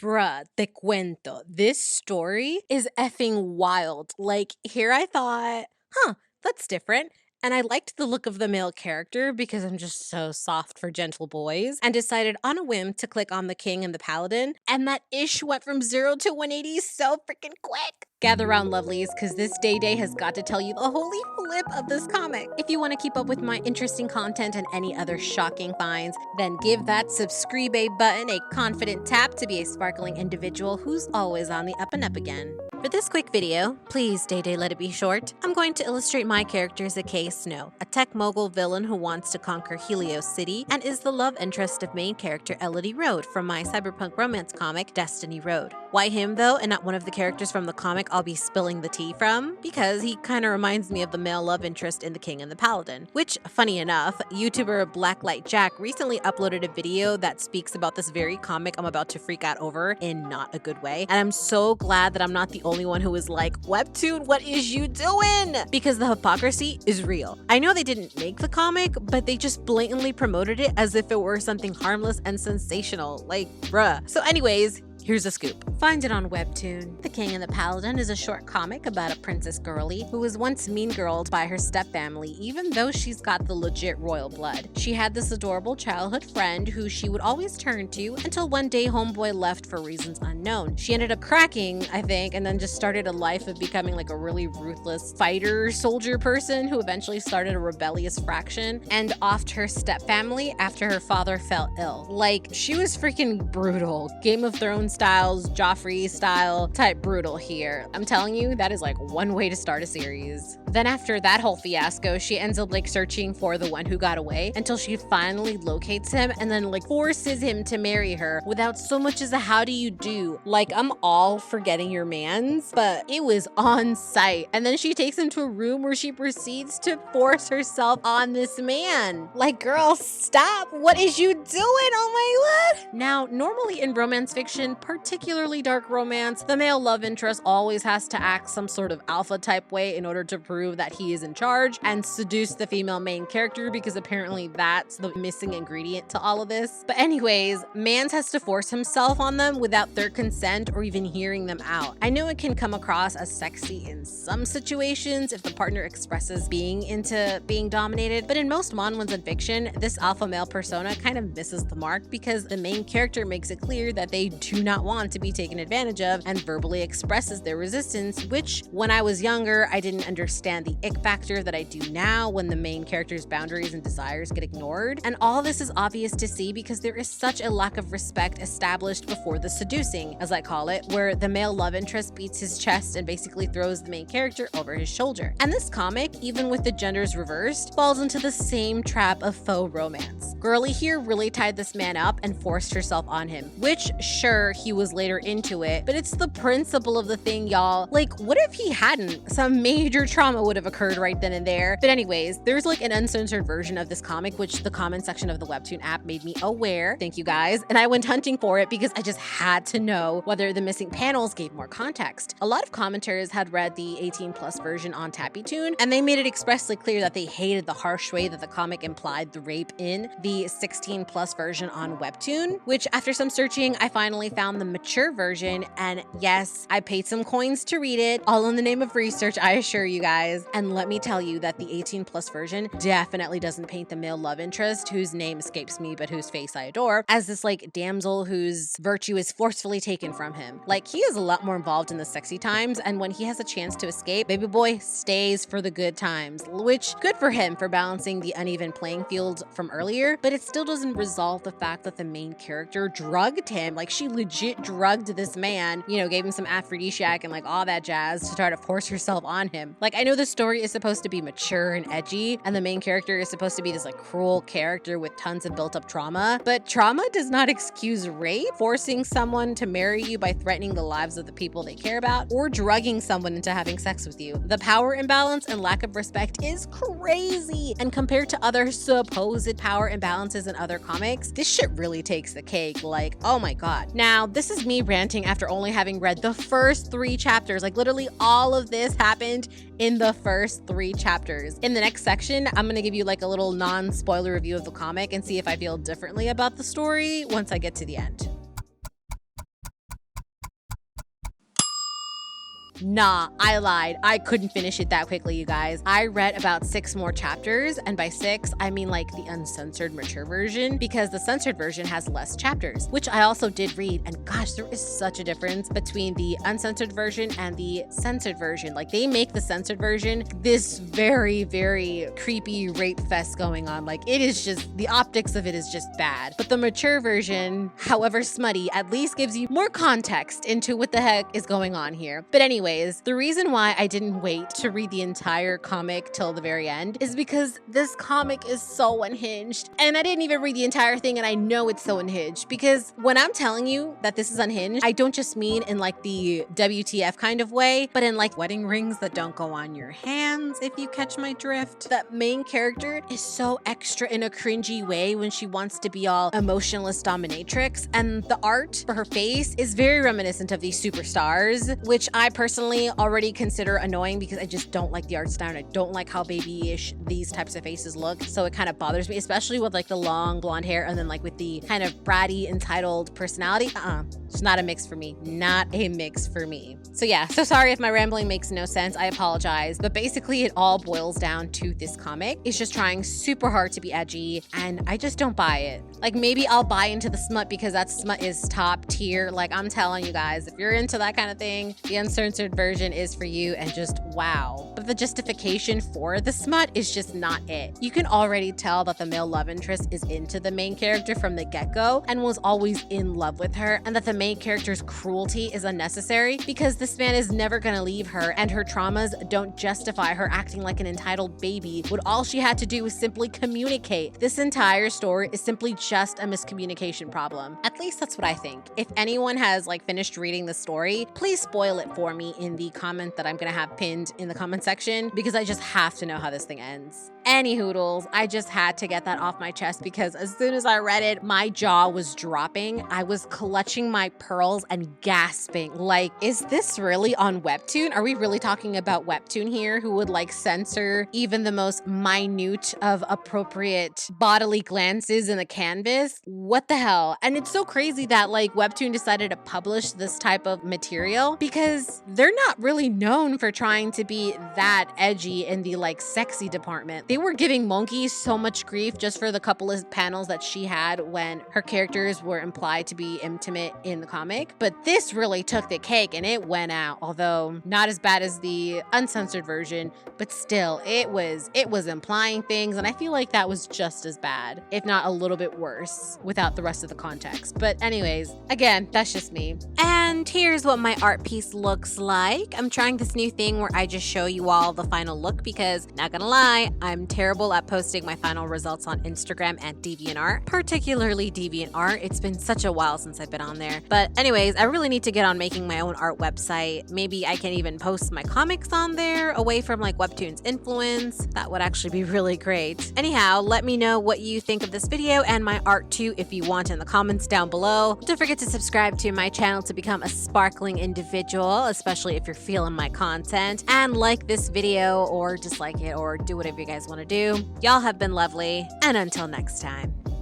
Bruh, te cuento. This story is effing wild. Like, here I thought, that's different. And I liked the look of the male character because I'm just so soft for gentle boys, and decided on a whim to click on the king and the paladin. And that ish went from 0 to 180 so freaking quick. Gather round, lovelies, because this day has got to tell you the holy flip of this comic. If you want to keep up with my interesting content and any other shocking finds, then give that subscribe button a confident tap to be a sparkling individual who's always on the up and up again. For this quick video, please Day let it be short, I'm going to illustrate my character as Akei Snow, a tech mogul villain who wants to conquer Helios City and is the love interest of main character Elodie Road from my cyberpunk romance comic Destiny Road. Why him though, and not one of the characters from the comic I'll be spilling the tea from? Because he kinda reminds me of the male love interest in The King and the Paladin. Which, funny enough, YouTuber Blacklight Jack recently uploaded a video that speaks about this very comic I'm about to freak out over in not a good way. And I'm so glad that I'm not the only one who is like, Webtoon, what is you doing? Because the hypocrisy is real. I know they didn't make the comic, but they just blatantly promoted it as if it were something harmless and sensational. Like, bruh. So anyways, here's a scoop. Find it on Webtoon. The King and the Paladin is a short comic about a princess girlie who was once mean-girled by her step-family even though she's got the legit royal blood. She had this adorable childhood friend who she would always turn to until one day homeboy left for reasons unknown. She ended up cracking, I think, and then just started a life of becoming like a really ruthless fighter soldier person who eventually started a rebellious faction and offed her step-family after her father fell ill. Like, she was freaking brutal. Game of Thrones styles, Joffrey style type brutal here. I'm telling you, that is like one way to start a series. Then after that whole fiasco, she ends up like searching for the one who got away until she finally locates him and then like forces him to marry her without so much as a how do you do. Like, I'm all for getting your mans, but it was on site. And then she takes him to a room where she proceeds to force herself on this man. Like, girl, stop. What is you doing? Oh my God. Now, normally in romance fiction, particularly dark romance, the male love interest always has to act some sort of alpha type way in order to prove that he is in charge and seduce the female main character, because apparently that's the missing ingredient to all of this. But anyways, Mans has to force himself on them without their consent or even hearing them out. I know it can come across as sexy in some situations if the partner expresses being into being dominated, but in most mon ones in fiction, this alpha male persona kind of misses the mark because the main character makes it clear that they do not want to be taken advantage of and verbally expresses their resistance, which when I was younger, I didn't understand the ick factor that I do now when the main character's boundaries and desires get ignored. And all this is obvious to see because there is such a lack of respect established before the seducing, as I call it, where the male love interest beats his chest and basically throws the main character over his shoulder. And this comic, even with the genders reversed, falls into the same trap of faux romance. Girlie here really tied this man up and forced herself on him, which sure, he was later into it, but it's the principle of the thing, y'all. Like, what if he hadn't? Some major trauma would have occurred right then and there. But anyways, there's like an uncensored version of this comic, which the comment section of the Webtoon app made me aware. Thank you guys. And I went hunting for it because I just had to know whether the missing panels gave more context. A lot of commenters had read the 18+ version on TappyToon, and they made it expressly clear that they hated the harsh way that the comic implied the rape in the 16+ version on Webtoon, which after some searching, I finally found the mature version, and yes, I paid some coins to read it, all in the name of research, I assure you guys. And let me tell you that the 18+ version definitely doesn't paint the male love interest, whose name escapes me but whose face I adore, as this like damsel whose virtue is forcefully taken from him. Like, he is a lot more involved in the sexy times, and when he has a chance to escape, baby boy stays for the good times, which good for him for balancing the uneven playing field from earlier, but it still doesn't resolve the fact that the main character drugged him. Like, she legit drugged this man, you know, gave him some aphrodisiac and like all that jazz to try to force herself on him. Like, I know the story is supposed to be mature and edgy, and the main character is supposed to be this like cruel character with tons of built up trauma, but trauma does not excuse rape, forcing someone to marry you by threatening the lives of the people they care about, or drugging someone into having sex with you. The power imbalance and lack of respect is crazy, and compared to other supposed power imbalances in other comics, this shit really takes the cake. Like, oh my God. Now, this is me ranting after only having read the first 3 chapters. Like, literally all of this happened in the first 3 chapters. In the next section, I'm gonna give you like a little non-spoiler review of the comic and see if I feel differently about the story once I get to the end. Nah, I lied. I couldn't finish it that quickly, you guys. I read about 6 more chapters, and by 6, I mean like the uncensored mature version, because the censored version has less chapters, which I also did read, and gosh, there is such a difference between the uncensored version and the censored version. Like, they make the censored version this very, very creepy rape fest going on. Like, it is just, the optics of it is just bad. But the mature version, however smutty, at least gives you more context into what the heck is going on here. But anyways, the reason why I didn't wait to read the entire comic till the very end is because this comic is so unhinged. And I didn't even read the entire thing, and I know it's so unhinged, because when I'm telling you that this is unhinged, I don't just mean in like the WTF kind of way, but in like wedding rings that don't go on your hands, if you catch my drift. That main character is so extra in a cringy way when she wants to be all emotionless dominatrix, and the art for her face is very reminiscent of these superstars, which I personally already consider annoying because I just don't like the art style, and I don't like how babyish these types of faces look, so it kind of bothers me, especially with like the long blonde hair and then like with the kind of bratty entitled personality. It's not a mix for me. Not a mix for me. So yeah, so sorry if my rambling makes no sense. I apologize. But basically it all boils down to this comic. It's just trying super hard to be edgy, and I just don't buy it. Like, maybe I'll buy into the smut because that smut is top tier. Like, I'm telling you guys, if you're into that kind of thing, the uncensored version is for you, and just wow. But the justification for the smut is just not it. You can already tell that the male love interest is into the main character from the get-go and was always in love with her, and that the main character's cruelty is unnecessary because this man is never gonna leave her, and her traumas don't justify her acting like an entitled baby when all she had to do was simply communicate. This entire story is simply just a miscommunication problem. At least that's what I think. If anyone has like finished reading the story, please spoil it for me in the comment that I'm gonna have pinned in the comment section, because I just have to know how this thing ends. Any hoodles, I just had to get that off my chest because as soon as I read it, my jaw was dropping. I was clutching my pearls and gasping. Like, is this really on Webtoon? Are we really talking about Webtoon here, who would like censor even the most minute of appropriate bodily glances in the canvas? What the hell? And it's so crazy that like Webtoon decided to publish this type of material because they're not really known for trying to be that edgy in the like sexy department. They were giving Monkey so much grief just for the couple of panels that she had when her characters were implied to be intimate in the comic. But this really took the cake and it went out. Although not as bad as the uncensored version, but still it was implying things, and I feel like that was just as bad, if not a little bit worse, without the rest of the context. But anyways, again, that's just me. And here's what my art piece looks like. I'm trying this new thing where I just show you all the final look because, not gonna lie, I'm terrible at posting my final results on Instagram and DeviantArt, particularly DeviantArt. It's been such a while since I've been on there. But anyways, I really need to get on making my own art website. Maybe I can even post my comics on there away from like Webtoon's influence. That would actually be really great. Anyhow, let me know what you think of this video and my art too if you want in the comments down below. Don't forget to subscribe to my channel to become a sparkling individual, especially if you're feeling my content, and like this video or dislike it or do whatever you guys want to do. Y'all have been lovely, and until next time.